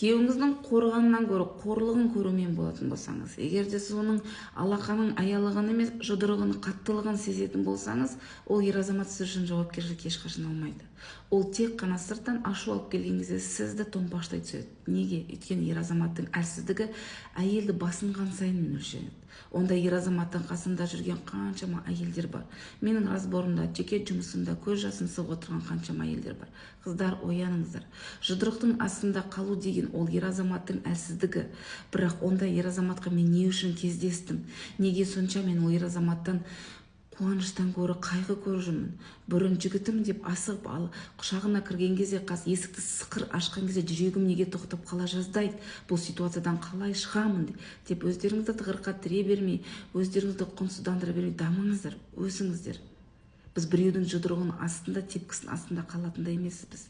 күйеуіңіздің қорғанынан көрі қорлығын көрумен болатын болсаңыз, егер де сіз оның алақанын аялығын емес, жұдырығын қаттылығын сезетін болсаңыз, ол ер азамат сіз үшін жауапкершілік ешқашан алмайды. Ол тек қана сырттан ашу алып келген кезде сізді томпаштай түседі. Неге? Өйткені ер азаматтың әлсіздігі әйелді басынған сайын өлшенеді. Онда ер азаматтың қасында жүрген қаншама әйелдер бар. Менің разборымда, жеке жұмысымда көз жасын сығып отырған қаншама әйелдер бар. Қыздар, ояныңыздар. Жұдырықтың астында қалу деген ол ер азаматтың әлсіздігі. Бірақ онда ер азаматқа мен не үшін кездестім? Неге сонша мен ол ер азаматтан қуаныштан көрі қайғы көріп жүрмін? Бұрын жігітім деп асығып ал құшағына кірген кезде, есікті сықыр ашқан кезде жүрегім неге тоқтап қала жаздайды? Бұл ситуациядан қалай шығамын деп өздеріңізді тығырыққа тіре бермей, өздеріңізді құнсыздандыра бермей дамыңыздар, өсіңіздер. Біз біреудің жұдырығының астында, тепкісінің астында қалатындай емеспіз біз.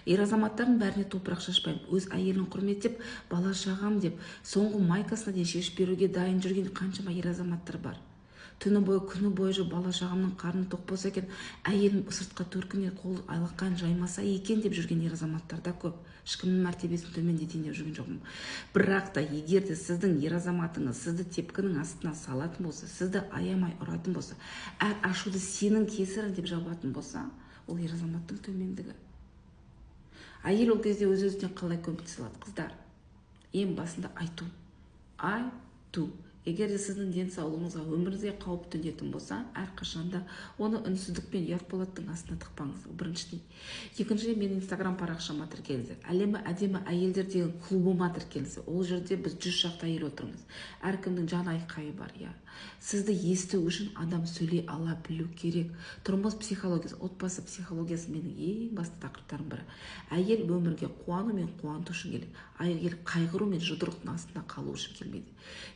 Ер азаматтардың бәріне топырақ шашпаймын. Өз әйелін құрметтеп, бала шағам деп, соңғы майкасына дейін шешіп беруге дайын жүрген қаншама ер азаматтар бар. Түні бойы, күні бойы бала шағамның қарны тоқ болса екен, әйелім сыртқа төркіне қол алақан жаймаса екен деп жүрген ер азаматтар да көп. Ешкімнің мәртебесін төмендетейін деп жүрген жоқпын. Бірақ та егер де сіздің ер азаматыңыз сізді тепкінің астына салатын болса, сізді аямай ұратын болса, әр ашуды сенің кесірің деп жабатын болса, ол ер азаматтың төмендігі. Әйел ол кезде өз-өзіне қалай көмектесе алады? Қыздар, ең басында айту. Егер де сіздің денсаулығыңызға, өміріңізге қауіп төнетін болса, әрқашанда оны үнсіздікпен ұят болаттың астына тықпаңыз. Біріншіден. Екіншіден, менің инстаграм парақшама тіркеліңіздер. Әлемі әдемі әйелдер деген клубыма тіркеліңіздер. Ол жерде біз 100 шақты әйел отырмыз. Әркімнің жан айқайы бар, я. Сізді есту үшін адам сөйлей ала білу керек. Тұрмыс психологиясы, отбасы психологиясы менің ең басты тақырыптарым бірі. Әйел өмірге қуану мен қуанту үшін келеді. Әйел қайғыру мен жұдырықтың астында қалу үшін келмейді.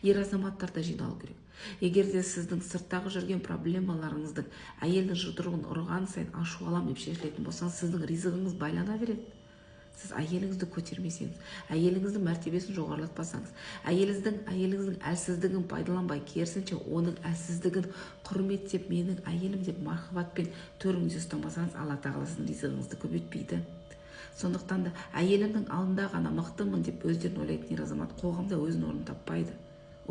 Ер азаматтар да жиналу керек. Егер де сіздің сырттағы жүрген проблемаларыңыздың әйелдің жұдырығын ұрған сайын ашу алам деп шешілетін болсаңыз, сіздің ризығыңыз байлана береді. Сіз әйеліңізді көтермесеңіз, әйеліңіздің мәртебесін жоғарылатпасаңыз, әйеліңіздің әлсіздігін пайдаланбай, керісінше оның әлсіздігін құрметтеп, менің әйелім деп махаббатпен төріңізде ұстамасаңыз, Алла тағала сіздің ризығыңызды көбейтпейді. Сондықтан да әйелімнің алдында ғана мықтымын деп өздерін ойлайтын ер азамат қоғамда өзінің орнын таппайды.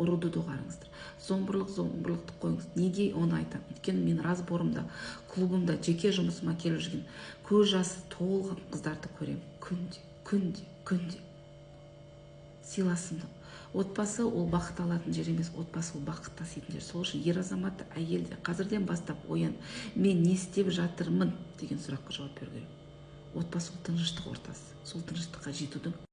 Ұруды доғарыңыздар. Зомбырлықты қойыңыз. Неге оны айтамын? Өйткені мен разборымда, клубымда, жеке жұмысыма келіп жүрген көз жасы толған қыздарды көремін. Күнде. Сыйласымды. Отбасы ол бақыт алатын жер емес, отбасы ол бақыт таситын жер. Сол үшін ер азаматты әйелде қазірден бастап оян, мен не істеп жатырмын деген сұраққа жауап беру керек. Отбасы ол тыныштық ортасы. Сол тыныштыққа жетудің